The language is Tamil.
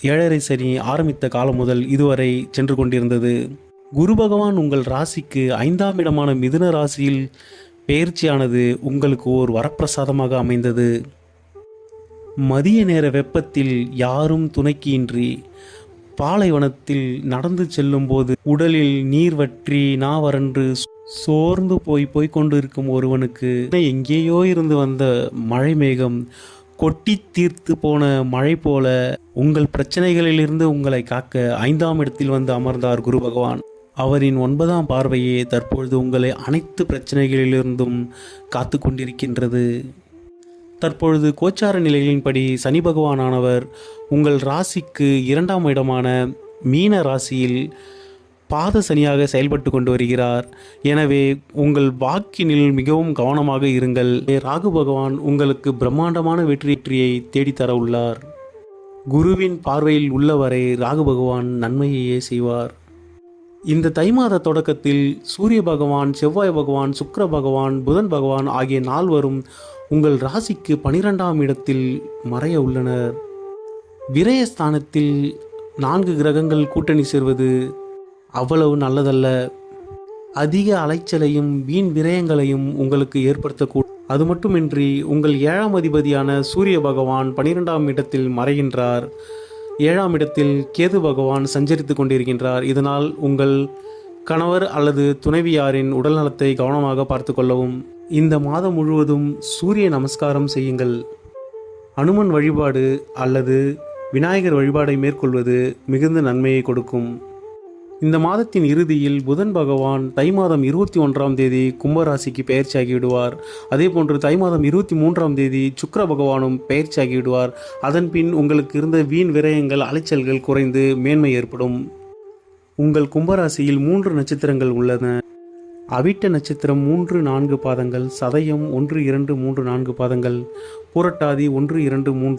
ஏழரை சனி ஆரம்பித்த காலம் முதல் இதுவரை சென்று கொண்டிருந்தது. குரு பகவான் உங்கள் ராசிக்கு 5ஆம் இடமான மிதுன ராசியில் பெயர்ச்சியானது உங்களுக்கு ஓர் வரப்பிரசாதமாக அமைந்தது. மதிய நேர வெப்பத்தில் யாரும் துணைக்கின்றி பாலைவனத்தில் நடந்து செல்லும் போது உடலில் நீர் வற்றி நாவறன்று சோர்ந்து போய்கொண்டு இருக்கும் ஒருவனுக்கு எங்கேயோ இருந்து வந்த மழை மேகம் கொட்டி தீர்த்து போன மழை போல உங்கள் பிரச்சனைகளிலிருந்து உங்களை காக்க 5ஆம் இடத்தில் வந்து அமர்ந்தார் குரு பகவான். அவரின் 9ஆம் பார்வையே தற்பொழுது உங்களை அனைத்து பிரச்சனைகளிலிருந்தும் காத்து கொண்டிருக்கின்றது. தற்பொழுது கோச்சார நிலைகளின்படி சனி பகவானானவர் உங்கள் ராசிக்கு 2ஆம் இடமான மீன ராசியில் பாத சனியாக செயல்பட்டு கொண்டு வருகிறார். எனவே உங்கள் வாக்கினில் மிகவும் கவனமாக இருங்கள். ராகு பகவான் உங்களுக்கு பிரம்மாண்டமான வெற்றியை தேடித்தர உள்ளார். குருவின் பார்வையில் உள்ளவரை ராகு பகவான் நன்மையையே செய்வார். இந்த தை மாத தொடக்கத்தில் சூரிய பகவான், செவ்வாய் பகவான், சுக்கிர பகவான், புதன் பகவான் ஆகிய நால்வரும் உங்கள் ராசிக்கு 12ஆம் இடத்தில் மறைய உள்ளனர். விரயஸ்தானத்தில் 4 கிரகங்கள் கூட்டணி சேர்வது அவ்வளவு நல்லதல்ல. அதிக அலைச்சலையும் வீண் விரயங்களையும் உங்களுக்கு ஏற்படுத்தக்கூடும். அது மட்டுமின்றி உங்கள் 7ஆம் அதிபதியான சூரிய பகவான் 12ஆம் இடத்தில் மறைகின்றார். 7ஆம் இடத்தில் கேது பகவான் சஞ்சரித்து கொண்டிருக்கின்றார். இதனால் உங்கள் கணவர் அல்லது துணைவியாரின் உடல்நலத்தை கவனமாக பார்த்து கொள்ளவும். இந்த மாதம் முழுவதும் சூரிய நமஸ்காரம் செய்யுங்கள். அனுமன் வழிபாடு அல்லது விநாயகர் வழிபாடை மேற்கொள்வது மிகுந்த நன்மையை கொடுக்கும். இந்த மாதத்தின் இறுதியில் புதன் பகவான் தை மாதம் 21ஆம் தேதி கும்பராசிக்கு பெயர்ச்சியாகிவிடுவார். அதே போன்று தை மாதம் 23ஆம் தேதி சுக்கிர பகவானும் பெயர்ச்சியாகிவிடுவார். அதன் பின் உங்களுக்கு இருந்த வீண் விரயங்கள், அலைச்சல்கள் குறைந்து மேன்மை ஏற்படும். உங்கள் கும்பராசியில் 3 நட்சத்திரங்கள் உள்ளன. அவிட்ட நட்சத்திரம் 3, 4 பாதங்கள், சதயம் 1, 2, 3, 4 பாதங்கள், பூரட்டாதி 1, 2, 3